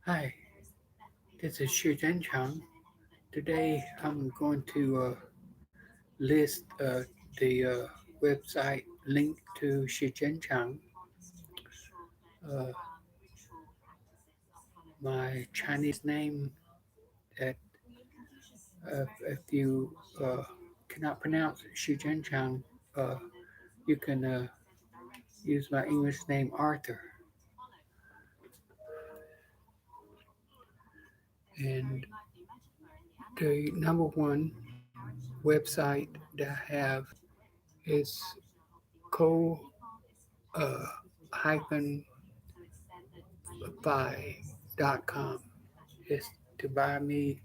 Hi, this is Jeng-Chyang. Today I'm going to list the website link to Jeng-Chyang. Uh, my Chinese name that if you cannot pronounce Jeng-Chyang, uh, you can use my English name Arthur. And the number one website that I have is co uh, hyphen buy.com. Is to buy me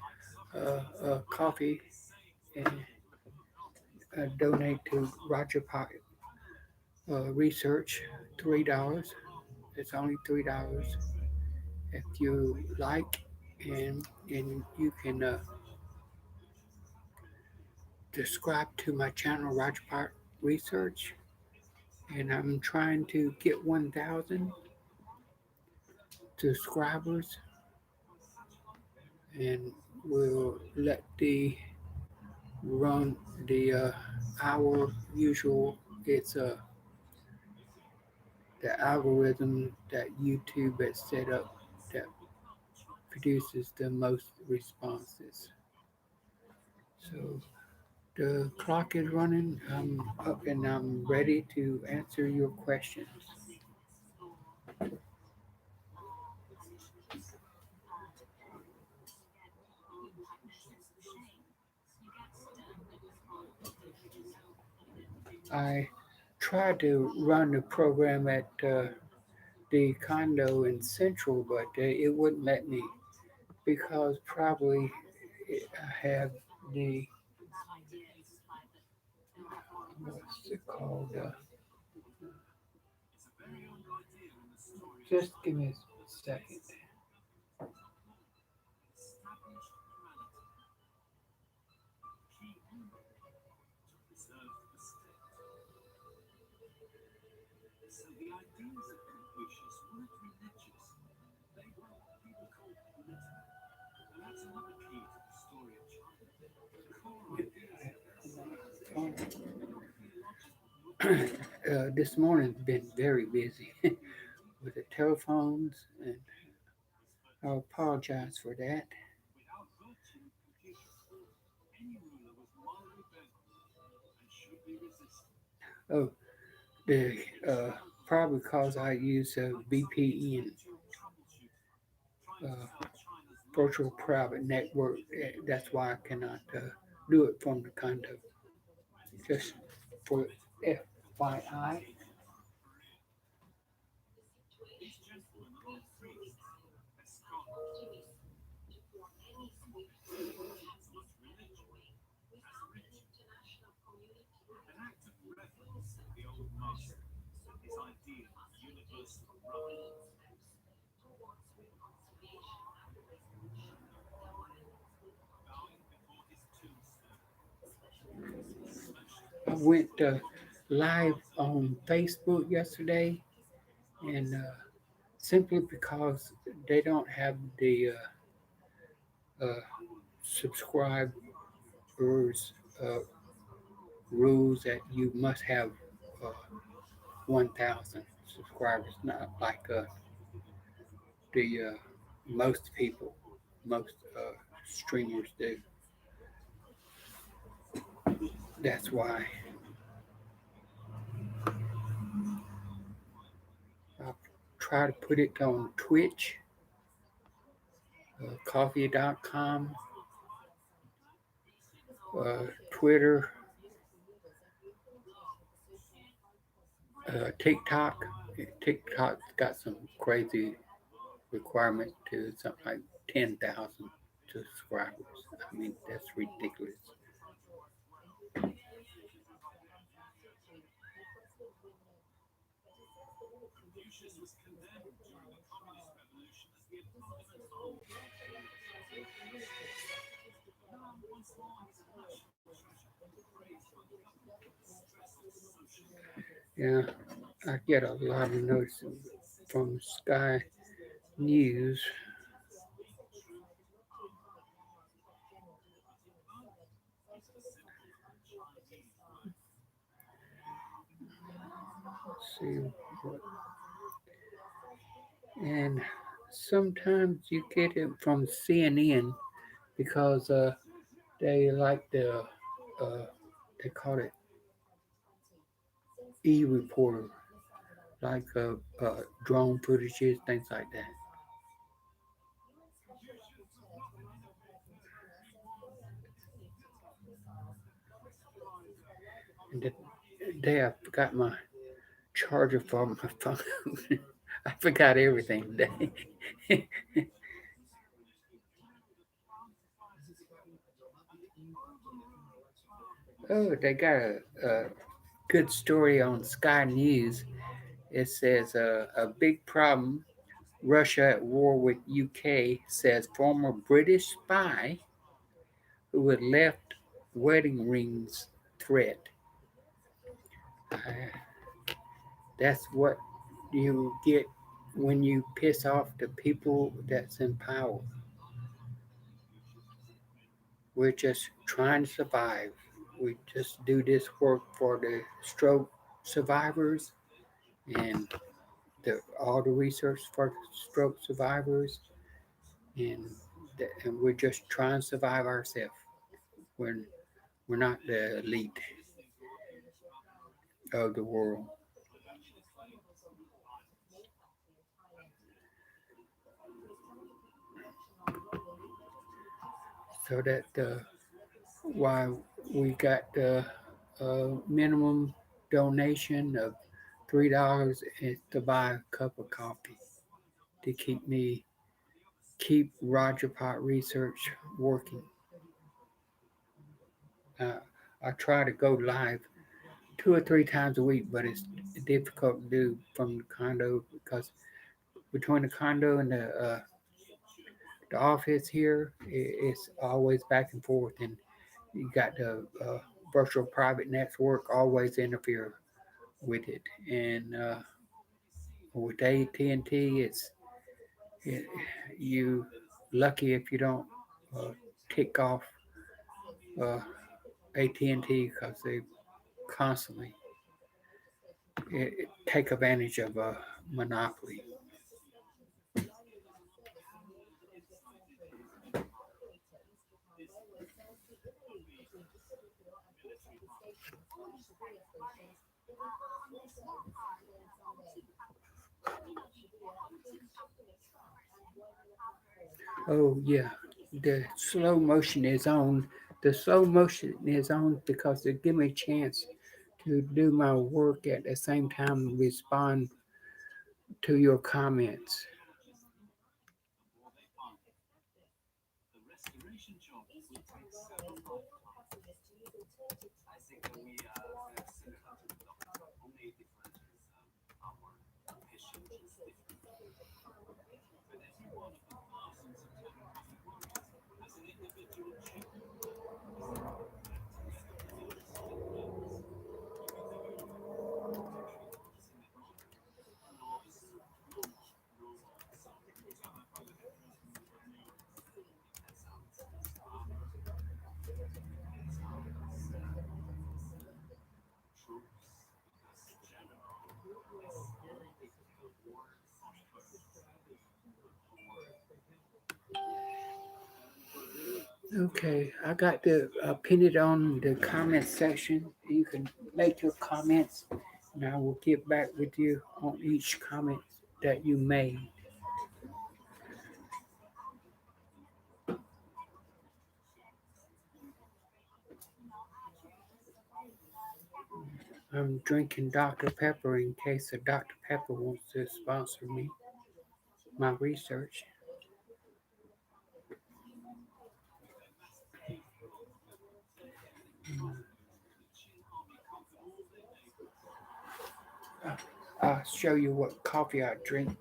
a coffee and donate to Rajabhat Research. $3. It's only $3 if you like, and you can subscribe to my channel Rajabhat Research. And I'm trying to get 1,000 subscribers, and we'll let the run the our usual. It's the algorithm that YouTube has set up that produces the most responses. So the clock is running. I'm up and I'm ready to answer your questions. I tried to run the program at the condo in Central, but it wouldn't let me because probably I have the what's it called? Just give me a second. This morning's been very busy with the telephones, and I apologize for that. Oh, the uh, probably because I use a VPN, virtual private network. That's why I cannot do it from the condo. Just for FYI. I went live on Facebook yesterday, and simply because they don't have the subscribers uh, rules that you must have uh, 1,000 subscribers, not like the most people, most streamers do. That's why I try to put it on Twitch, coffee.com, Twitter, TikTok. TikTok's got some crazy requirement to something like 10,000 subscribers. I mean, that's ridiculous. Yeah, I get a lot of notices from Sky News see what, and sometimes you get it from CNN because they like they call it e-reporter, like drone footages, things like that. And the day I forgot my charger for my phone. I forgot everything today. Oh, they got a good story on Sky News. It says a big problem. Russia at war with UK, says former British spy who had left wedding rings threat. Uh, that's what you get when you piss off the people that's in power. We're just trying to survive. We just do this work for the stroke survivors and all the research for stroke survivors, and and we're just trying to survive ourselves. When we're not the elite of the world. So that why we got the minimum donation of $3 to buy a cup of coffee to keep Rajabhat Research working. Uh, I try to go live 2 or 3 times a week, but it's difficult to do from the condo because between the condo and the office here, it's always back and forth, and you got the virtual private network always interfere with it, and with AT&T, it, you lucky if you don't uh, tick off uh, AT&T because they constantly take advantage of a monopoly. Oh yeah, the slow motion is on. The slow motion is on because it give me a chance to do my work at the same time respond to your comments. Okay, I got to pin it on the comment section. You can make your comments, and I will get back with you on each comment that you made. I'm drinking Dr. Pepper in case the Dr. Pepper wants to sponsor me, my research. Uh, I'll show you what coffee I drink.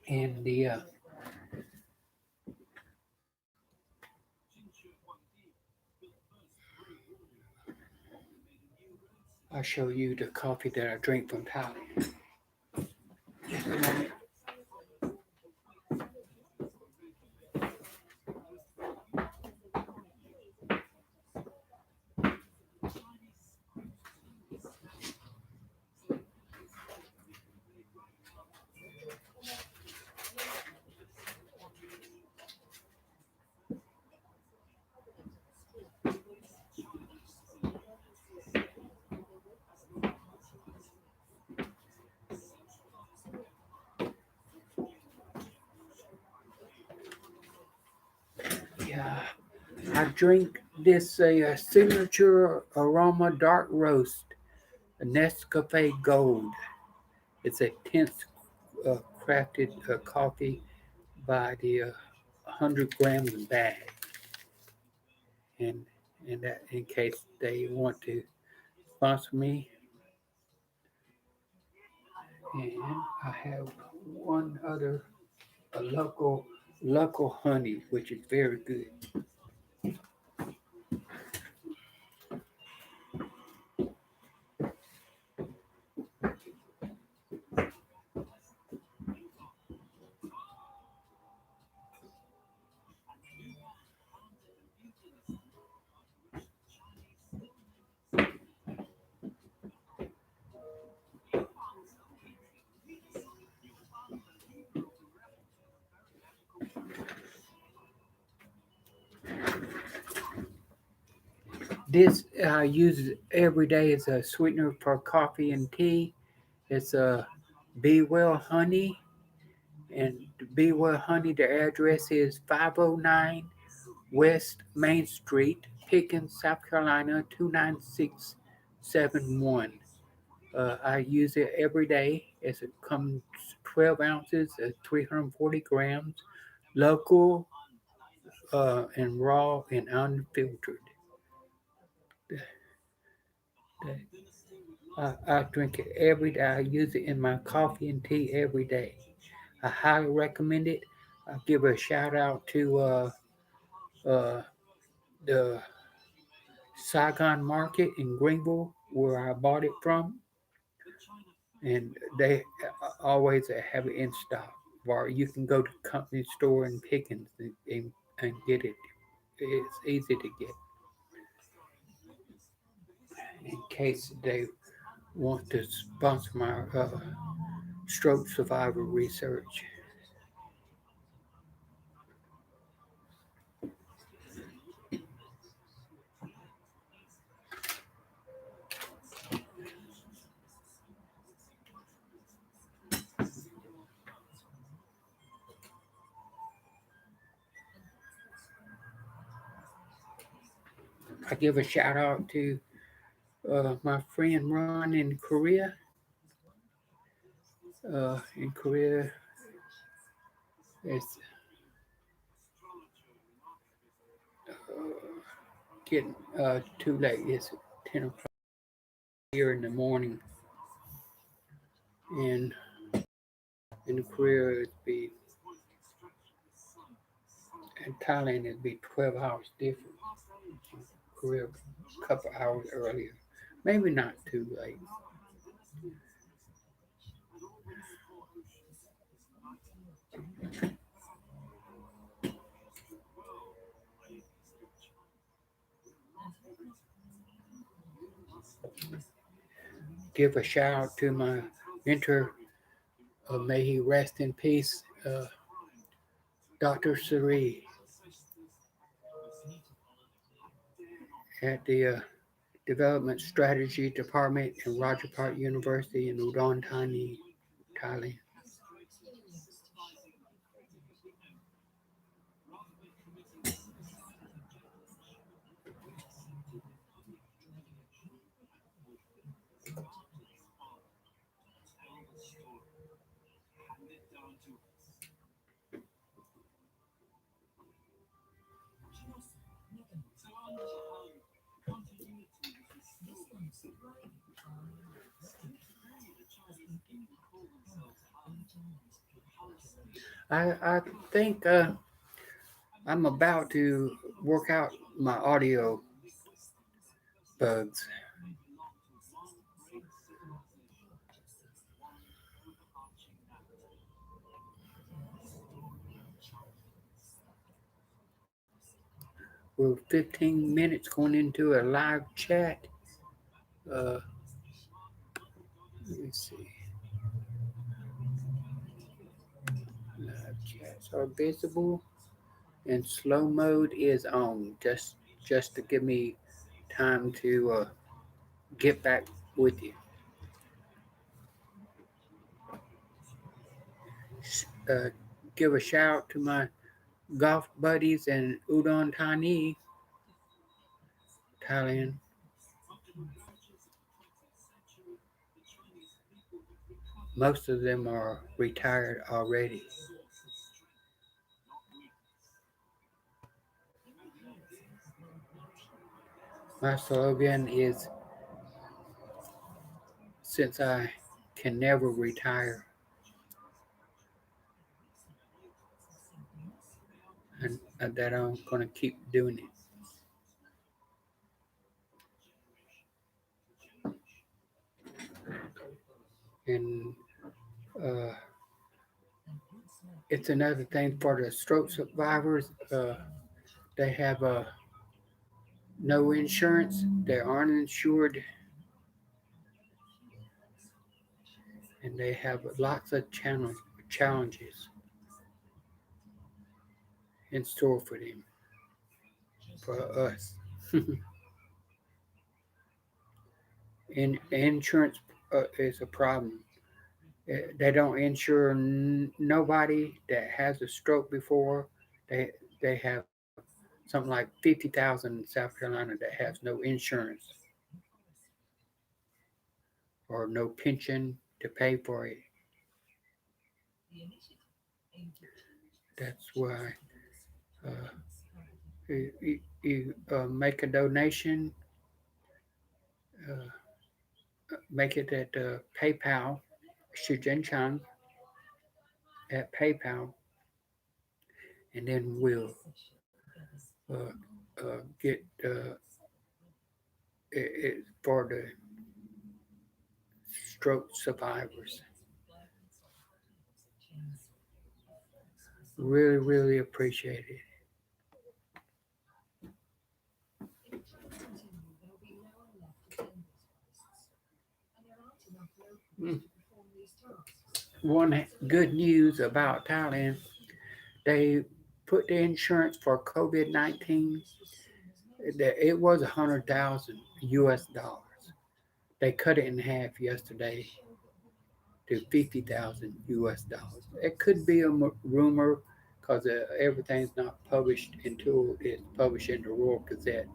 And I'll show you the coffee that I drink from Thailand. Just a moment. Yeah, I drink this signature aroma dark roast, a Nescafe Gold. It's a 10th crafted coffee by the 100 grams bag, and that in case they want to sponsor me. And I have one other, a local honey, which is very good. This I use every day as a sweetener for coffee and tea. It's a Be Well Honey, and Be Well Honey. The address is 509 West Main Street, Pickens, South Carolina 29671. I use it every day as it comes 12 ounces, 340 grams, local and raw and unfiltered. I drink it every day. I use it in my coffee and tea every day. I highly recommend it. I give a shout out to the Saigon Market in Greenville, where I bought it from, and they always have it in stock. Or you can go to company store in Pickens and get it. It's easy to get. In case they want to sponsor my stroke survivor research. I give a shout out to my friend Ron in Korea. In Korea, it's getting too late. It's 10 o'clock here in the morning, and in Korea it'd be in Thailand it'd be 12 hours different. Korea a couple hours earlier, maybe not too late. Give a shout out to my mentor, may he rest in peace, Dr. Suri at the Development Strategy Department in Rajabhat University in Udon Thani, Thailand. I think I'm about to work out my audio bugs. We're 15 minutes going into a live chat. Uh, let me see. Live chats are visible and slow mode is on. Just to give me time to get back with you. Uh, give a shout out to my golf buddies in Udon Thani, Thailand. Most of them are retired already. My slogan is since I can never retire, and that I'm going to keep doing it. And uh, it's another thing for the stroke survivors. They have no insurance, they aren't insured, and they have lots of challenges in store for them, for us. And insurance is a problem. They don't insure nobody that has a stroke before. They they have something like 50,000 in South Carolina that has no insurance or no pension to pay for it. That's why uh, you make a donation, uh, make it at PayPal, syujengchyang at PayPal, and then we'll uh, get it for the stroke survivors. Really, really appreciate it. Mm. One good news about Thailand, they put the insurance for COVID-19. It was 100,000 US dollars. They cut it in half yesterday to 50,000 US dollars. It could be a rumor because everything's not published until it's published in the Royal Gazette.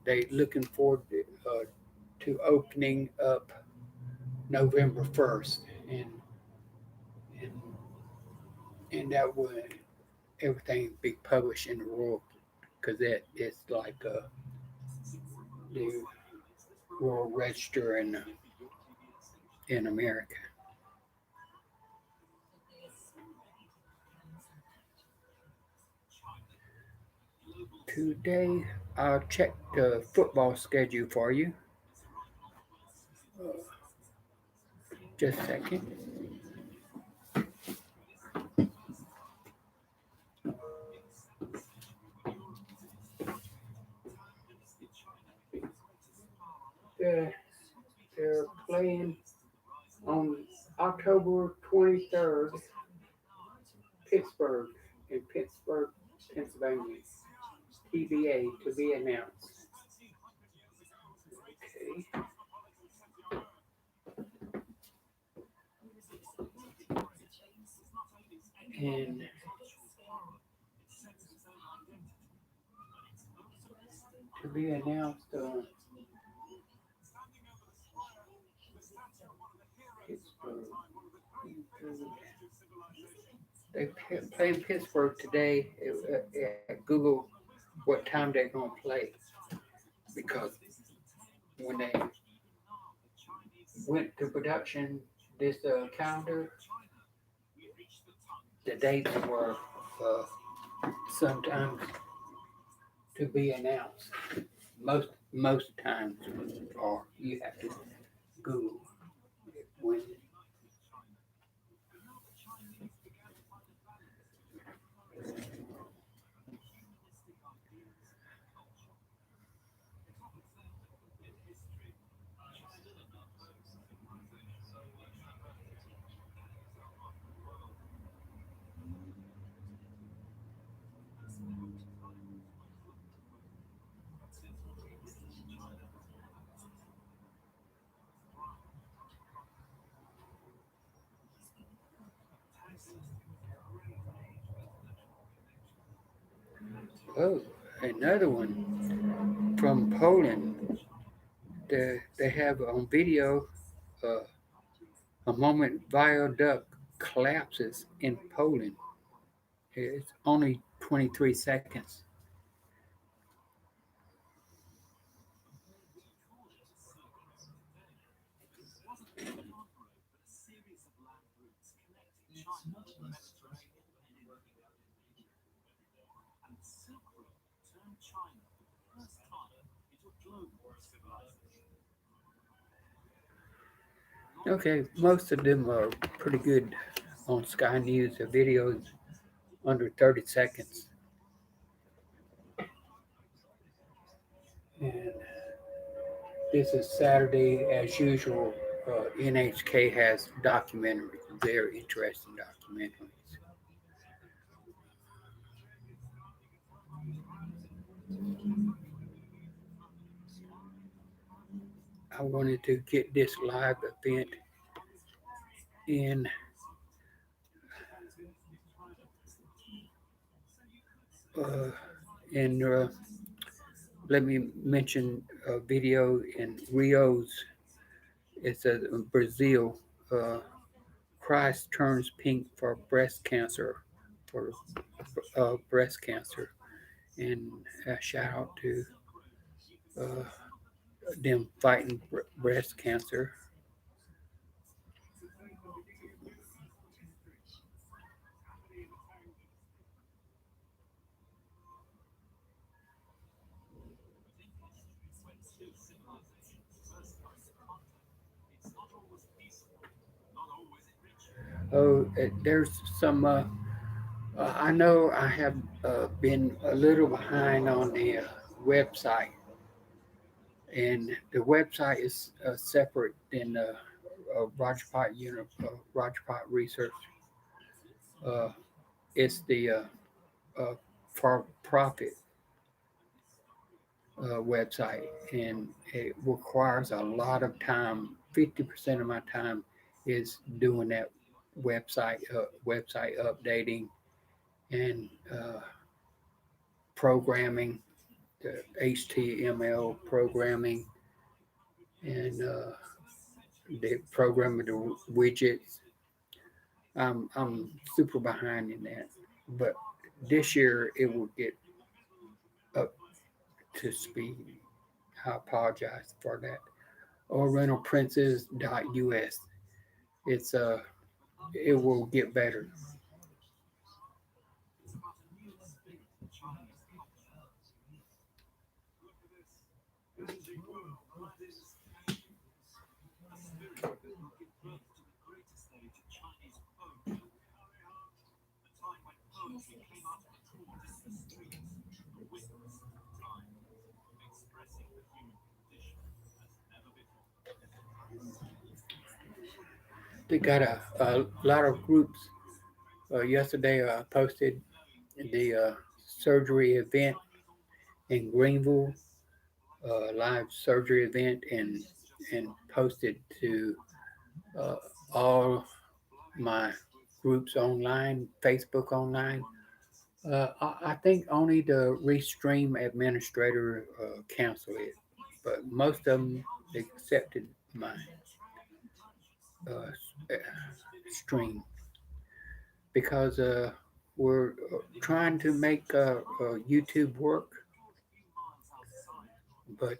They looking forward to opening up November 1st, and and that would everything be published in the Royal Gazette. It's like the Royal Register in America. Today, I'll check the football schedule for you. Uh, just a second. They're, they're playing on October 23rd, Pittsburgh, in Pittsburgh, Pennsylvania. TBA to be announced. Okay. And to be announced on Pittsburgh. They play in Pittsburgh today at Google what time they're going to play because when they went to production this calendar, the dates were sometimes to be announced. Most times, or you have to Google it when. Oh, another one from Poland. They have on video uh, a moment viaduct collapses in Poland. It's only 23 seconds. Okay, most of them are pretty good on Sky News. The videos under 30 seconds. And this is Saturday, as usual. NHK has documentaries, very interesting documentaries. I wanted to get this live event in, uh, and let me mention a video in Rio's. It's a Brazil. Uh, Christ turns pink for breast cancer, for breast cancer, and a shout out to uh, them fighting breast cancer. Oh, there's some. I know I have been a little behind on the website, and the website is separate than Rajabhat Research. Uh, it's the uh, for profit website, and it requires a lot of time. 50% of my time is doing that website updating and programming, the HTML programming, and the programming the widgets. I'm super behind in that, but this year it will get up to speed. I apologize for that. Orientalprincess.us. It's it will get better. They got a lot of groups. Yesterday, I posted the surgery event in Greenville, live surgery event, and posted to uh, all my groups online, Facebook online. I think only the Restream administrator canceled it, but most of them accepted my uh, stream because we're trying to make YouTube work, but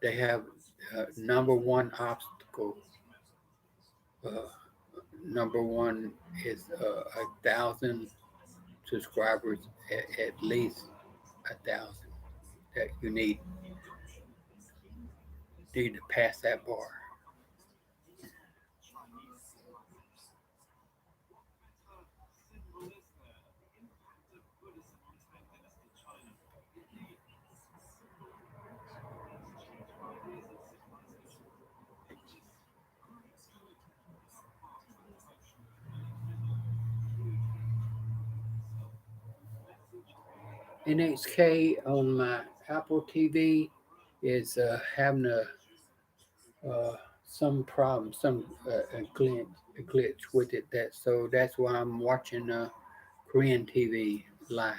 they have number one obstacle. Uh, Number one is 1,000 subscribers, at least 1,000. that you need to pass that bar. NHK on my Apple TV is having some problem, some a glitch with it. That's why I'm watching Korean TV live.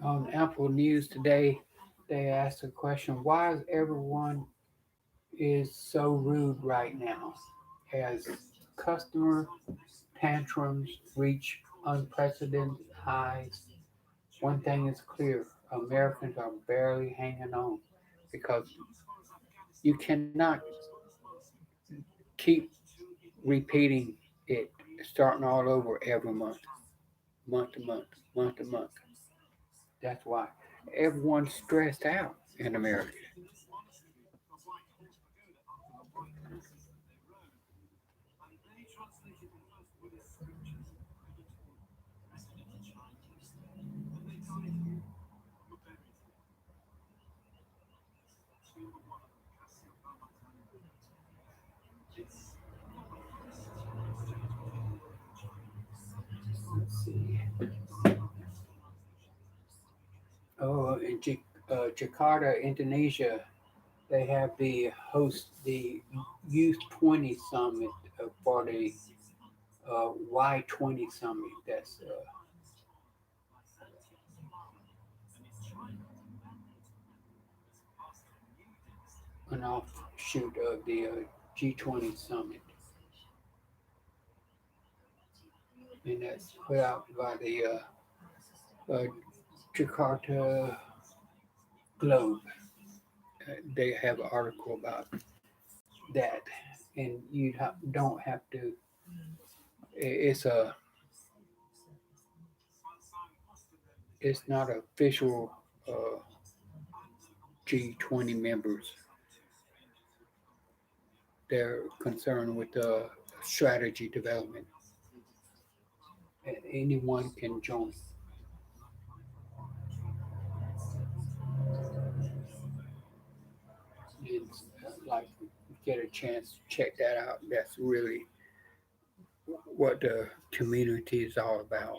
On Apple News today, they asked the question, why is everyone is so rude right now as customer tantrums reach unprecedented highs? One thing is clear, Americans are barely hanging on because you cannot keep repeating it, starting all over every month, month to month, month to month. That's why everyone's stressed out in America. Let's see. Oh, in Jakarta, Indonesia, they have the Youth 20 Summit for the Y20 Summit. That's an offshoot of the G20 Summit, and that's put out by the Jakarta Globe. They have an article about that, and don't have to. It's a it's not official G20 members. They're concerned with strategy development, and anyone can join. And like get a chance to check that out. That's really what the community is all about,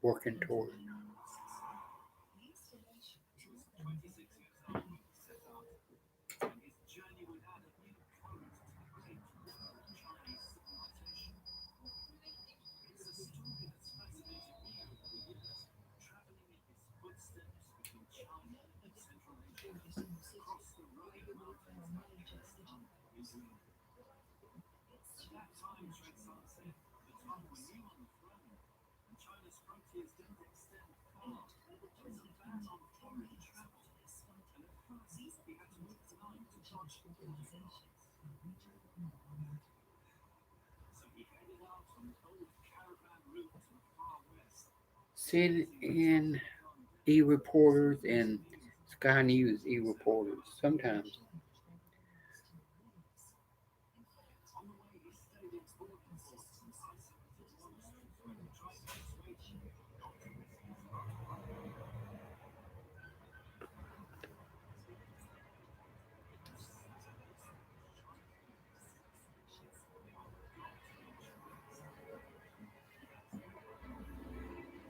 working toward. CNN e-reporters and Sky News e-reporters sometimes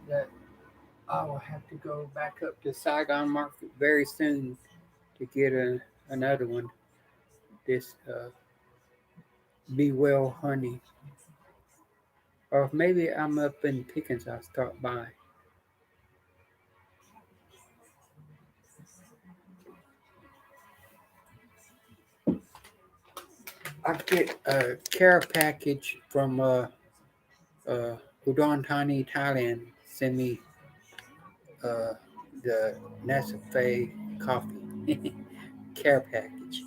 That I will have to go back up to Saigon Market very soon to get another one. This Be Well honey, or maybe I'm up in Pickens. I'll stop by. I get a care package from uh, Udon Thani, Thailand. Send me uh, the Nescafe coffee care package.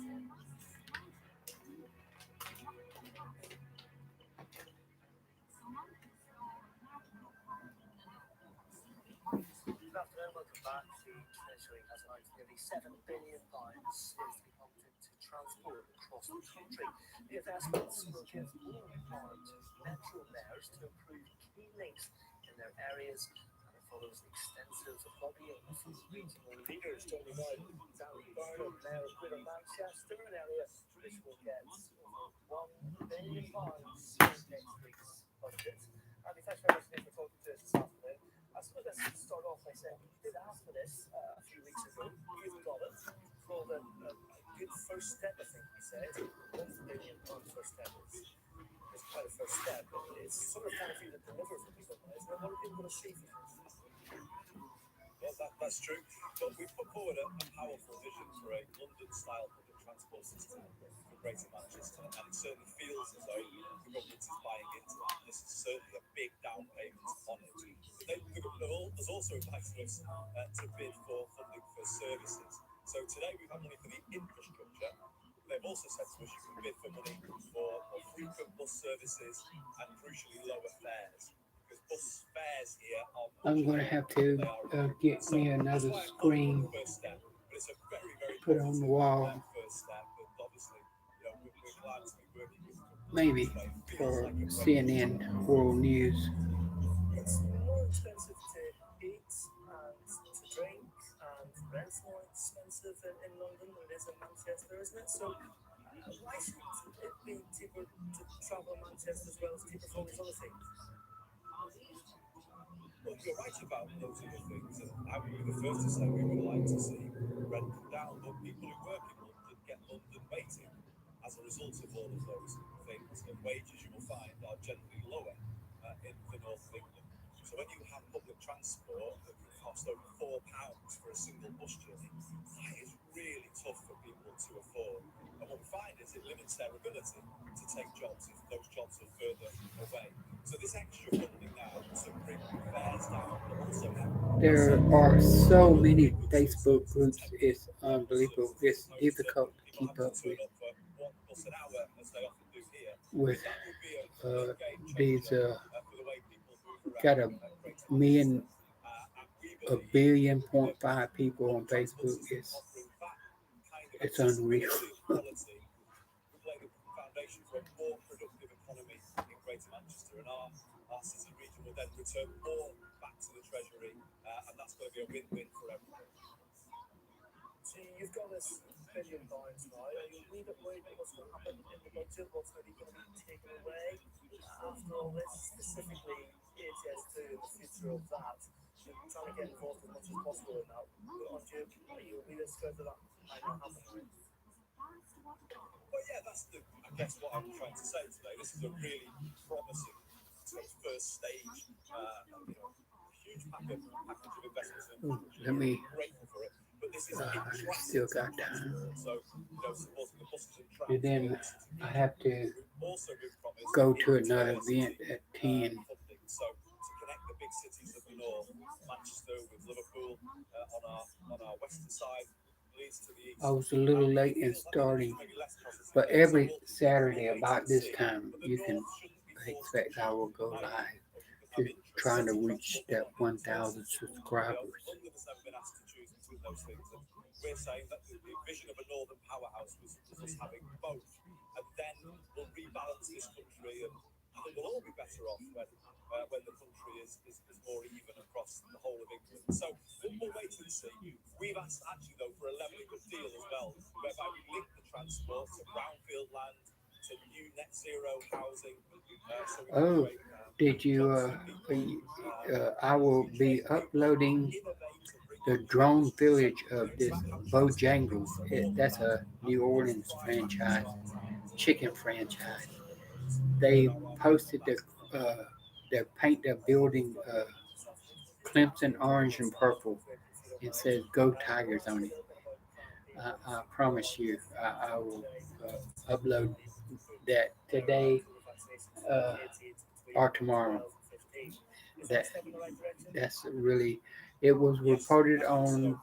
I'm going to have to get me another screen, put on the wall, maybe for CNN World News. There are so many Facebook groups, it's unbelievable. It's difficult to keep up with these got million, a billion point five people on Facebook. It's unreal. Ooh, let me. Still got time. And then I have to go to another event at 10. I was a little late in starting, but every Saturday about this time, you can expect I will go live to trying to reach that 1,000 subscribers. Oh, did you? I will be uploading the drone village of this Bojangles. That's a New Orleans franchise, chicken franchise. They posted their paint their building Clemson orange and purple. It says "Go Tigers" on it. I promise you, I will upload that today uh, or tomorrow. That that's really. It was reported on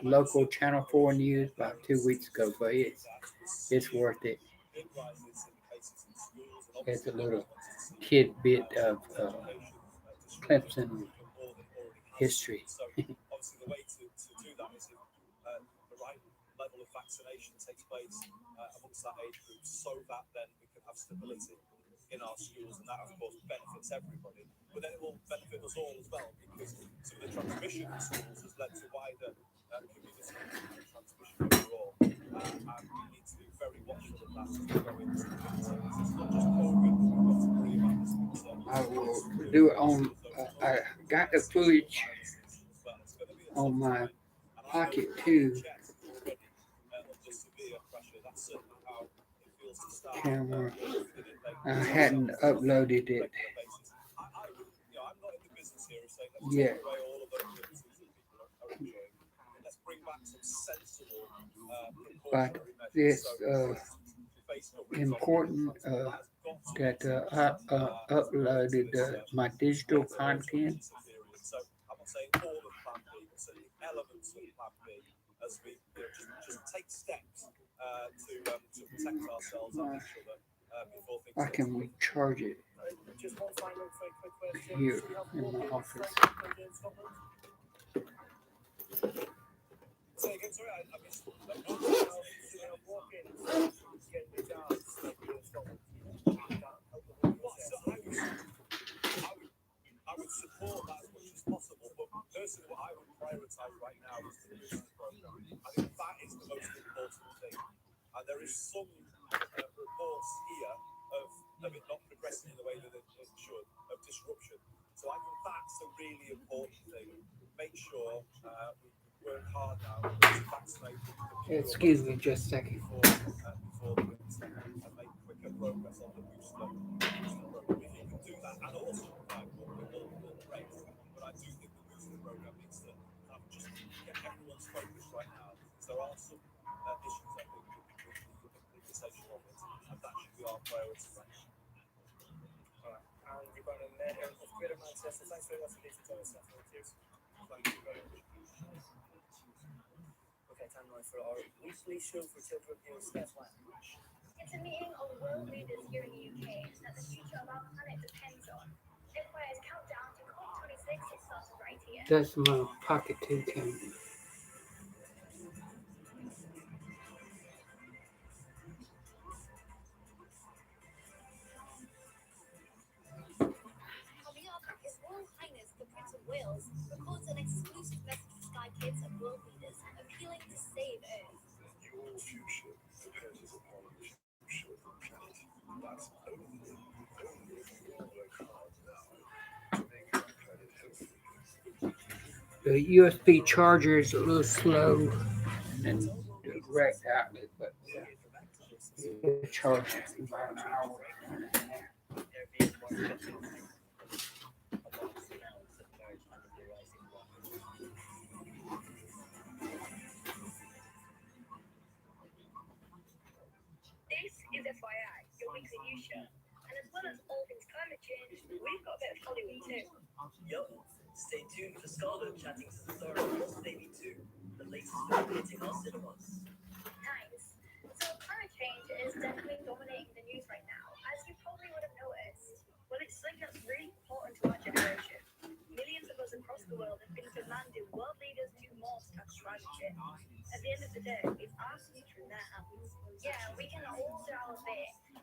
local Channel 4 news about 2 weeks ago, but it's worth it. It's a little tidbit of Clemson history. I will do it on. I got the footage on my Pocket 2 camera. I hadn't uploaded it yet, but it's important that I uploaded my digital content. I can recharge it here in my office. Excuse me just a second. That's my Pocket 2 camera. The USB charger is a little slow, and then the direct outlet, but it'll charge in about an hour.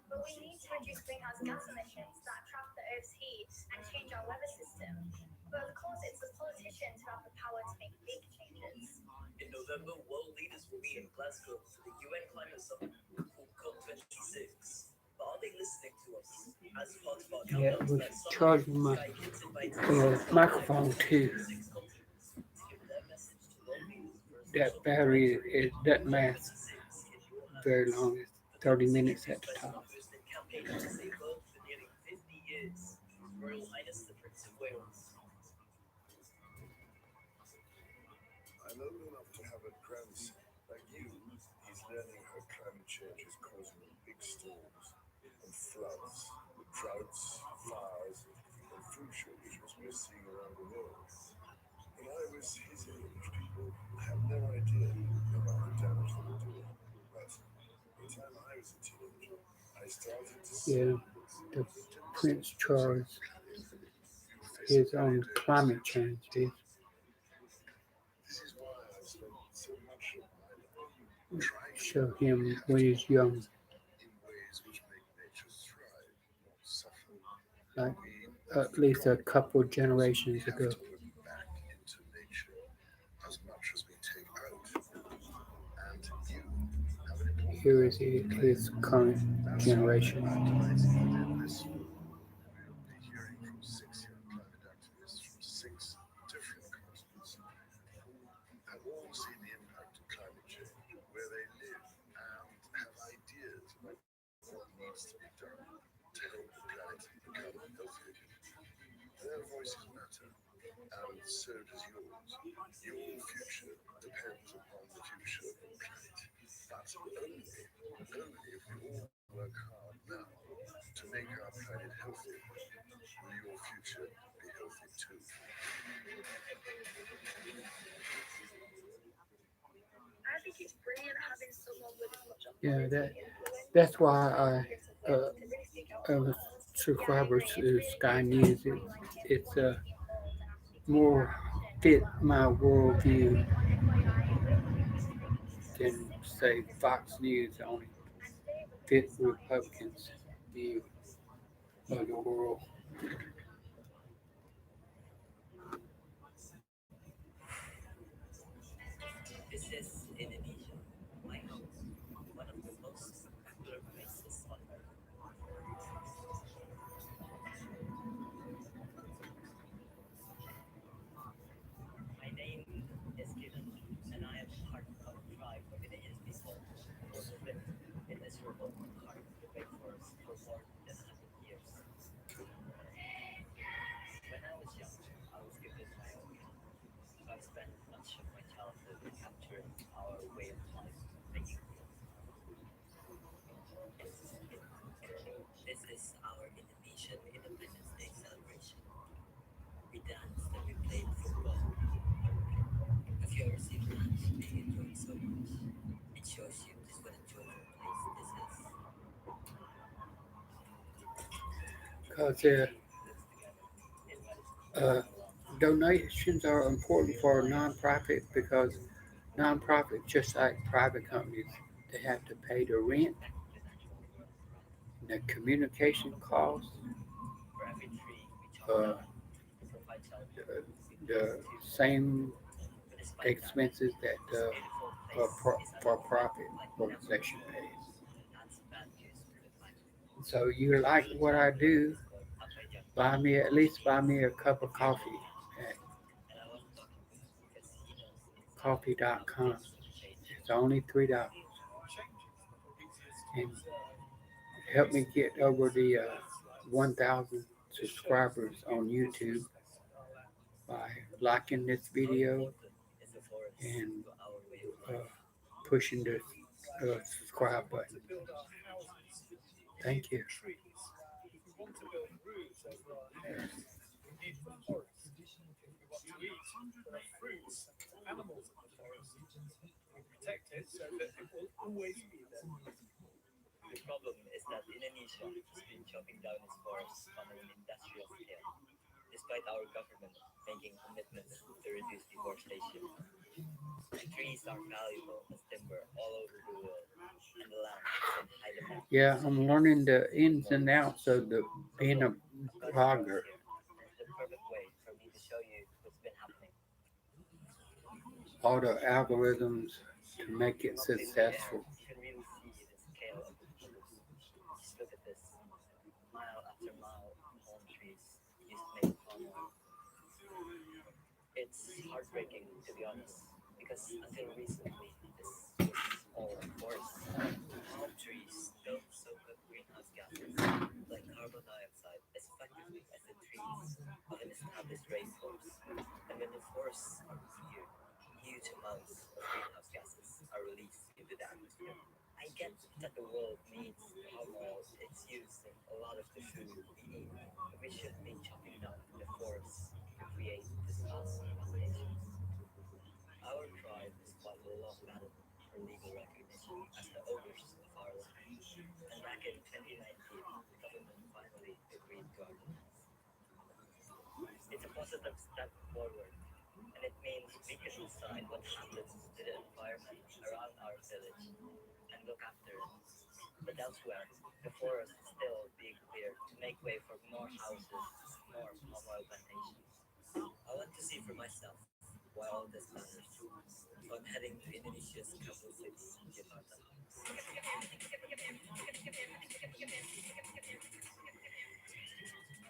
But we need to reduce greenhouse gas emissions that trap the Earth's heat and change our weather system. But of course, it's the politicians who have the power to make big changes. In November, world leaders will meet in Glasgow for the UN climate summit called COP26. But are they listening to us? As part of our Yeah, countdown it to was that summit, charging my Sky Kids invited citizens from microphone too. 146 continents to give their message to world leaders for a That special battery COP26 is doesn't last in your very hands. long. It's The 30 Vatican minutes City's at the president top. boasted campaigning to save Earth for nearly 50 years. His Royal Highness the Prince of Wales. I'm old enough to have a grandson. Like you, he's learning how climate change is causing big storms and floods, the droughts, fires, and food shortages we're seeing around the world. When I was his age, people had no idea about the damage they were doing. But by the time I was a teenager, I started to see Yeah, the the devastating Prince Charles consequences. You face a is very on dangerous climate situation. change. He's This is why I've spent so much of my life trying to show avoid him when having he's to young, act in ways which make nature thrive, not suffer. like We, as at the least a property couple owners, generations have ago. to put back into nature as much as we take out. And you have an important Here role is to play. his current That's why generation. tonight and this fall, we'll be hearing from six young climate activists from six different continents who have all seen the impact of climate change where they live and have ideas about what needs to be done to help the planet become healthier again. Their voices matter, and so does yours. Your future depends upon the future of the planet. But only if we all work hard now to make our planet healthier will your future be healthy too. I think it's brilliant having someone with as much Yeah, authority and influence that's as why Chris of I Wales to really speak out for was us. Yeah, I subscribers agree. It's to really Sky great to News. have someone like him It's wanting to be involved and actually take more that action. fit my Also, I worldview think on FYI, we're running for State than leaders say this Fox fall. News only And today we're going to fit be starting this Republicans' competition. view of the world. This is Indonesia, my home, one of the most popular places on earth. My name is Kiran, and I am part of a tribe of indigenous people who have lived in this remote heart of the rainforest for more than 100 years. When I was young, I was given my own land, so I spent much of my childhood capturing our way of life, making music. This is our Indonesian Independence Day celebration. We danced and we played football. Have you ever seen a dance being enjoyed so much? It shows you just what a joyful place this is. Because Unity lives together in what is uh, a long time. donations are important for a nonprofit because nonprofit, just like private companies, they have to pay the rent, The natural world around us. the communication costs, For every tree we chop uh, down to provide shelter, we plant the two more. same But despite that, expenses that this the beautiful place is underwater for-profit like never organization before. pays. And that's bad news for the climate. So you like what I Jeng-Chyang do? is called Papayang, Buy me at least buy me a cup of the tree of coffee intention. at And I love talking to him because he knows exactly how coffee.com. things can change. It's only $3 and help me get over the 1,000 subscribers on YouTube by liking this How video important is the forest and to our way of uh, life? pushing the subscribe button. Thank you. The problem is that Indonesia has been chopping down its forests on an industrial scale. Despite our government making commitments to reduce deforestation, trees are valuable as timber all over the world, and the land is in high demand Yeah, so I'm humans learning the can ins more and outs resources. of the So being look, a I've got some rocks blogger. here, and it's the perfect way for me to show you what's been happening. All the algorithms to make From it up in the air, successful. you can really see the scale of the problems. Just look at this. Mile after mile of palm trees used to make palm oil. It's heartbreaking, to be honest, because until recently, this was all forests. Palm trees don't soak up greenhouse gases like carbon dioxide as effectively as the trees of an established rainforest. And when the forests are cleared, huge amounts of greenhouse gases are released into the atmosphere. I get that the world needs palm oil, it's used in a lot of the food we eat, but we shouldn't be chopping down the forests to create these vast plantations. Our tribe has fought a long battle for legal recognition as the owners of our land. And back in 2019, the government finally agreed to our demands. It's a positive step forward, and it means we can decide what happens to the environment around our village and look after it. But elsewhere, the forest is still being cleared to make way for more houses and more palm oil plantations. I want to see for myself why all this matters. So I'm heading to Indonesia's capital city, Jakarta.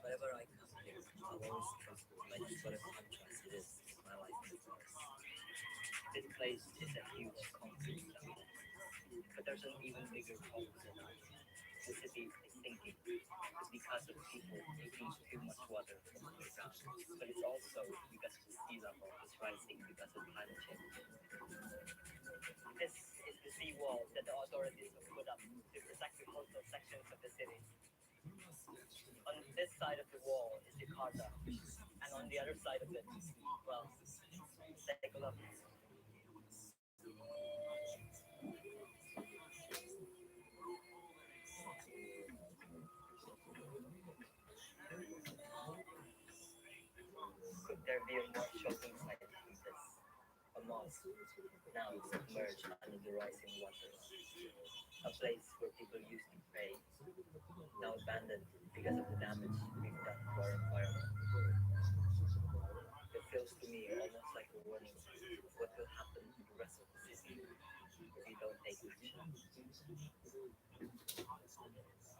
Whenever I come here, I'm always struck by just what a contrast it is with my life in the forest. This place is a huge concrete jungle, but there's an even bigger problem than that. The city is sinking. It's because of people taking too much water from underground, but it's also because the sea level is rising because of climate change. This is the seawall that the authorities have put up to protect the coastal sections of the city. On this side of the wall is Jakarta, and on the other side of it, well, take a look. Could there be a more shocking sight than this? A mosque, now submerged under the rising waters. A place where people used to pray, now abandoned because of the damage we've done to our environment. It feels to me almost like a warning sign of what will happen to the rest of the city if we don't take action.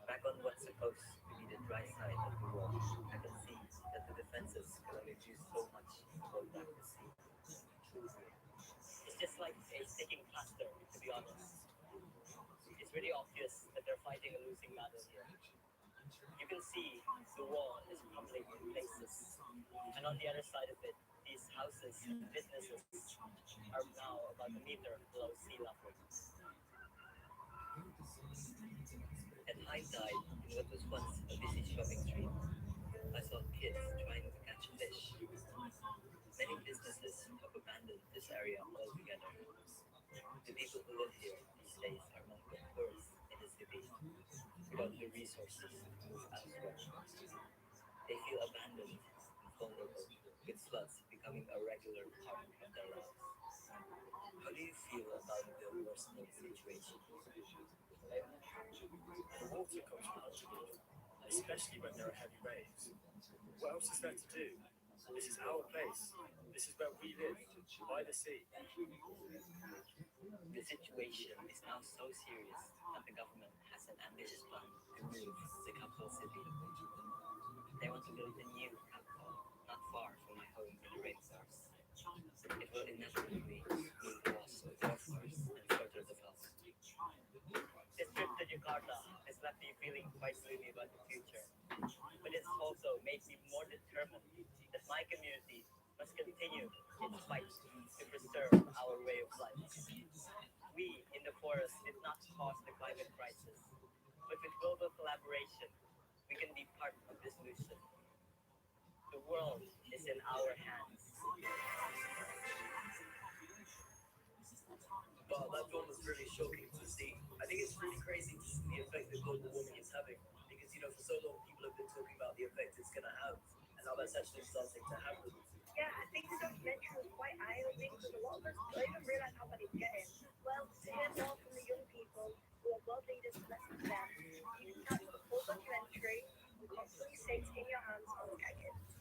Back on what's supposed to be the dry side of the wall, I can see that the defenses can only do so much to hold back the sea. It's just like a sticking plaster, to be honest. It's really obvious that they're fighting a losing battle here. You can see the wall is crumbling in places, and on the other side of it, these houses and businesses are now about a meter below sea level. At high tide, in what was once a busy shopping street, I saw kids trying to catch fish. Many businesses have abandoned this area altogether. The people who live here these days are among the poorest in the city, without the resources to move elsewhere. They feel abandoned and vulnerable, with floods becoming a regular part of their lives. How do you feel about the worsening situation? The water comes from underneath, especially when there are heavy rains. What else is there to do? This is our place. This is where we live, by the sea. The situation is now so serious that the government has an ambitious plan to move the capital city. They want to build a new capital not far from my home in the rainforest. It will inevitably mean the loss of more forests and further development. This trip to Jakarta has left me feeling quite gloomy about the future, but it's also made me more determined that my community must continue its fight to preserve our way of life. We in the forest did not cause the climate crisis, but with global collaboration, we can be part of the solution. The world is in our hands. But that film was really shocking to see. I think it's really crazy to see the effect that global warming is having. Because, for so long people have been talking about the effect it's going to have. And now that's actually starting to happen. Yeah, I think the documentary was quite eye-opening because a lot of us don't even realize how bad it's getting. Well, to hear more from the young people who are world leaders to listen to them, you can catch the full documentary on Constantly Six in your hands on Sky Kids.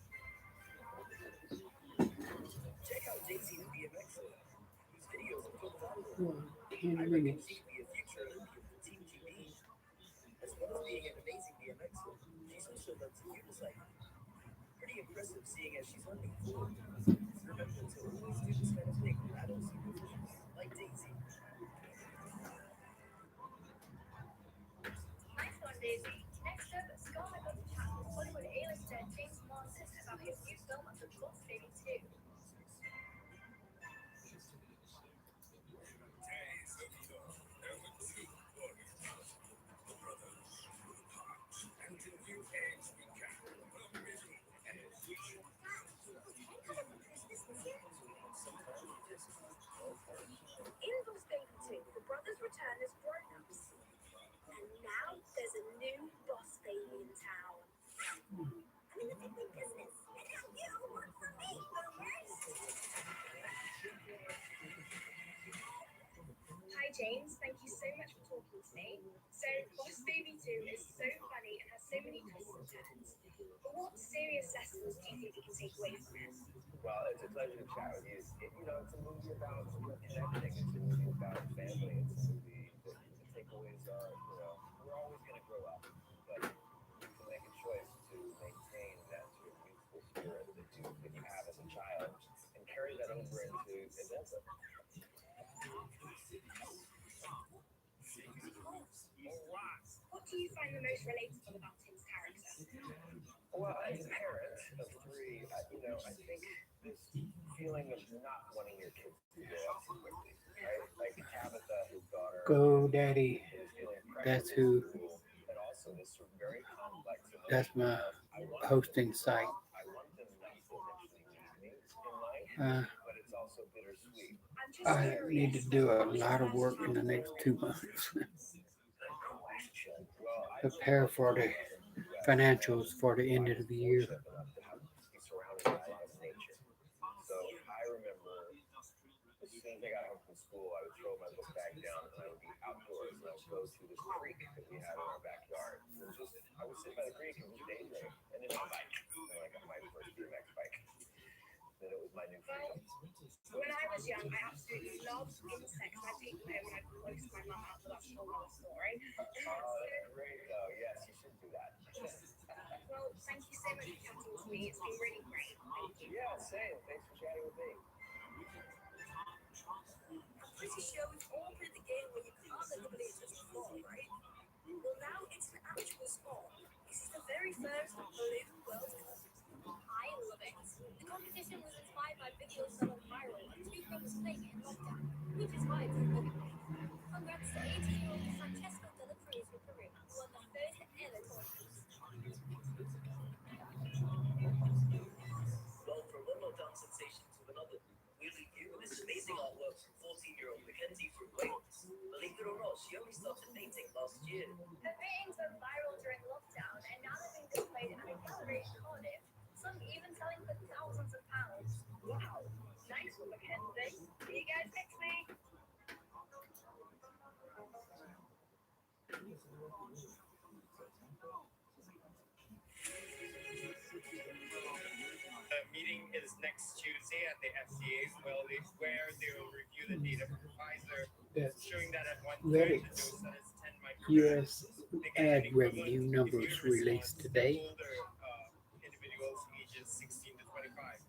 Check out Jay-Z the BMXer, whose videos have gone viral. Well, I 10 reckon she minutes. could be a future Olympian for Team GB. As well as being an amazing BMXer, she's also learned unicycling. Pretty impressive seeing as she's only 4. Remember to always do this kind of thing with adult supervision, like Daisy. Nice one, Daisy. Next up, Scarlett got to chat with Hollywood A-lister James Marsden about his new film, The Boss Baby 2. Came to them for Christmas this year? Sometimes you just fall for it. In Boss Baby 2, the brothers return as grown-ups. And now there's a new boss baby in town. I'm in the family business, and now you work for me, boomers. Hi, James. Thank you so much for talking to me. So, Boss Baby 2 is so funny and has so many twists and turns. But what serious lessons do you think we can take away from it? Well, it's a pleasure to chat with you. It's a movie about connecting. It's a movie about family. It's a movie that the takeaways are, we're always going to grow up, but you can make a choice to maintain that sort of youthful spirit that you have as a child and carry that over into adulthood. What do you find the most relatable about Tim's character? Well, as a parent of 3, I think this feeling of not wanting your kids to grow up too quickly, right? Like Tabitha, his daughter, Go, Daddy. is feeling That's pressured who. in school, but also this sort of very complex That's emotion my of I want them hosting site. I want them not to eventually need me in life, Uh, but it's also bittersweet. I'm just I need to curious, do a what's the lot of first work in time the you next felt 2 months. Good question. Well, I grew Prepare up for the in the Midwest, financials for the and end I of was the year. fortunate enough to be surrounded by a lot of nature. So I remember as soon as I got home from school, I would throw my book bag down and I would be outdoors and I would go to this creek that we had in our backyard. And I would sit by the creek and just daydream and then on a bike. And I got my first BMX bike. Then it was my new well, freedom. when I was young, I absolutely loved insects. I'd take them home and I'd roast my mum out, but that's a whole other story. Oh, that's great though. Yes, you should do that. Well, thank you so much for chatting to me. It's been really great. Thank you. Yeah, same. Thanks for chatting with me. I'm pretty sure we've all played the game where you can't let the blade touch the floor, right? Well, now it's an actual sport. This is the very first Balloon World Cup. I love it. The competition was inspired by videos that went viral of 2 brothers playing it in lockdown, which is why it's a balloon game. Congrats to 18-year-old Francesco de la Cruz from Peru, who won the first ever tournament. Well, from one lockdown sensation to another, we leave you with this amazing artwork from 14-year-old Mackenzie from Wales. Believe it or not, she only started painting last year. Her paintings went viral during lockdown, and now they're being displayed in a gallery in Cardiff. Some even selling for thousands of pounds. Wow! Nice one, Mackenzie. See you guys next week. The meeting is next Tuesday at the FDA, where they will review the data from Pfizer, That's showing that at 1/3, the Reddit's dose that is 10 micrograms, US they get an ad equivalent revenue immune numbers released response to today. older individuals ages 16 to 25.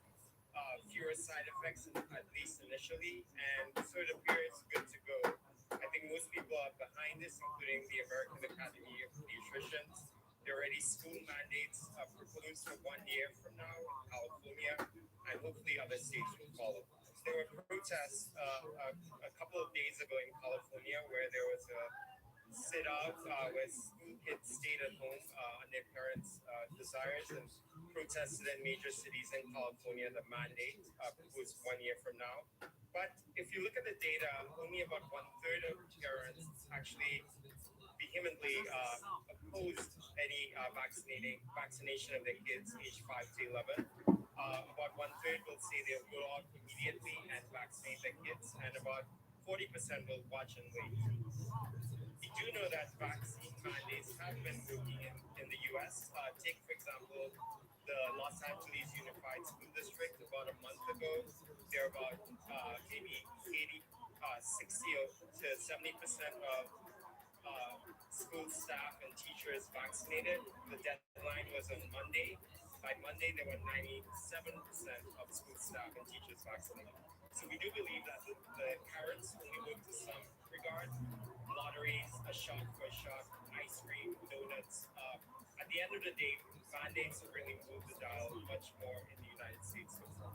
Fewer side effects, at least initially, and so it appears good to go. I think most people are behind this, including the American Academy of Pediatricians. There are already school mandates proposed for 1 year from now in California, and hopefully other states will follow. There were protests a couple of days ago in California where there was a sit out where school kids stayed at home on their parents' desires and protested in major cities in California the mandate proposed 1 year from now. But if you look at the data, only about 1/3 of parents actually behave vehemently opposed any vaccination of their kids aged 5 to 11. About one third will say they'll go out immediately and vaccinate their kids, and about 40% will watch and wait. We do know that vaccine mandates have been working in the US. Take, for example, the Los Angeles Unified School District. About a month ago, they're about maybe 80, 60 to 70% of school staff and teachers vaccinated. The deadline was on Monday. By Monday, there were 97% of school staff and teachers vaccinated. So we do believe that the carrots only work to some regard. Lotteries, a shot for a shot, ice cream, donuts. At the end of the day, mandates have really moved the dial much more in the United States so far.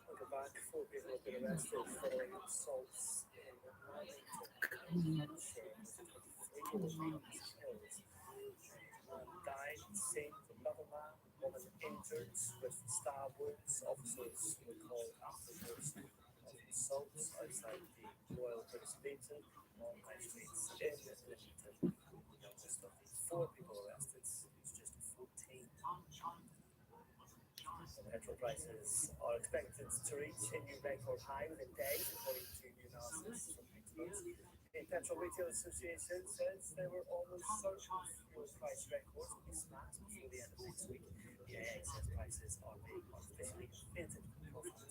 Welcome back. Four people have been arrested following assaults in Lamington, Hampshire. 23-year-old man was killed. A man died at the scene of another man, woman injured with stab wounds. Officers were called afterwards of assaults outside the Royal British Legion on High Streets in Leamington. The youngest of the four people arrested is just 14. Petrol prices are expected to reach a new record high within days, according to new analysis from experts. The Petrol Retail Association says there were almost certain fuel price records will be smashed before the end of next week. The AA says prices are being artificially inflated for profit.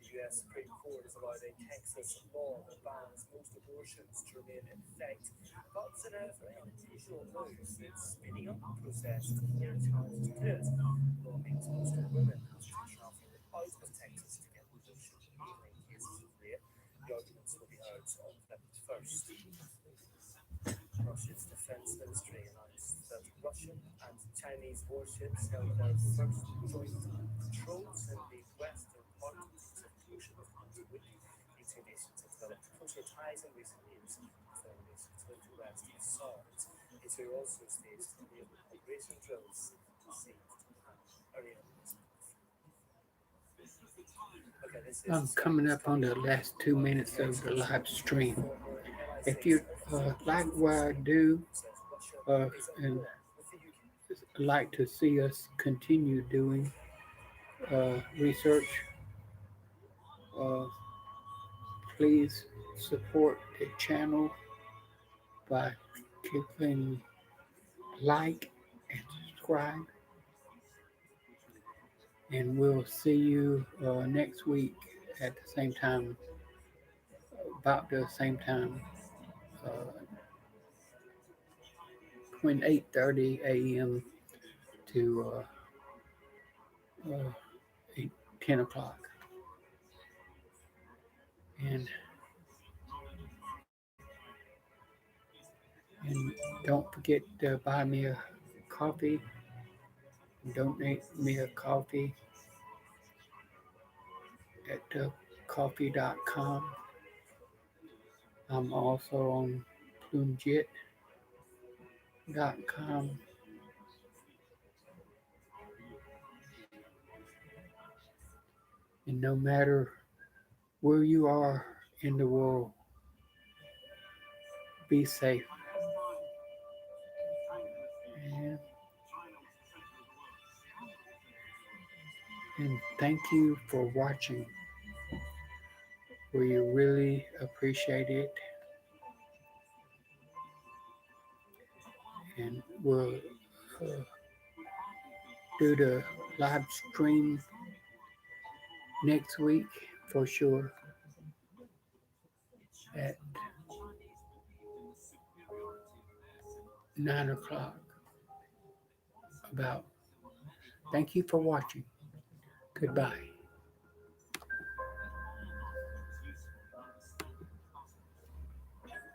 The US Supreme Court has allowed a Texas law that bans most abortions to remain in effect, but in a very unusual move, it's speeding up the process to hear a challenge to do it. The law means most women have to travel out of Texas to get an abortion, even in cases of rape. The arguments will be heard on February 1st. Russia's defense ministry announced that Russian and Chinese warships held their first joint patrols in the western part of the Pacific Ocean last week. The two nations have developed closer ties in recent years as their relations with the West have soured. The two also staged naval operation drills in the Sea of Japan earlier this month. Okay, this is I'm coming up on the last 2 minutes of the live stream. If you like what I do and like to see us continue doing research, uh, please support the channel by clicking like and subscribe. And we'll see you next week at the same time, about the same time, uh, between 8:30 a.m. to 8, 10 o'clock. And and don't forget to buy me a coffee. Donate me a coffee at coffee.com. I'm also on plumjet.com. And no matter where you are in the world, be safe. And, and thank you for watching. We really appreciate it. And we'll uh, do the live stream next week for sure at 9 o'clock. about. Thank you for watching. Goodbye.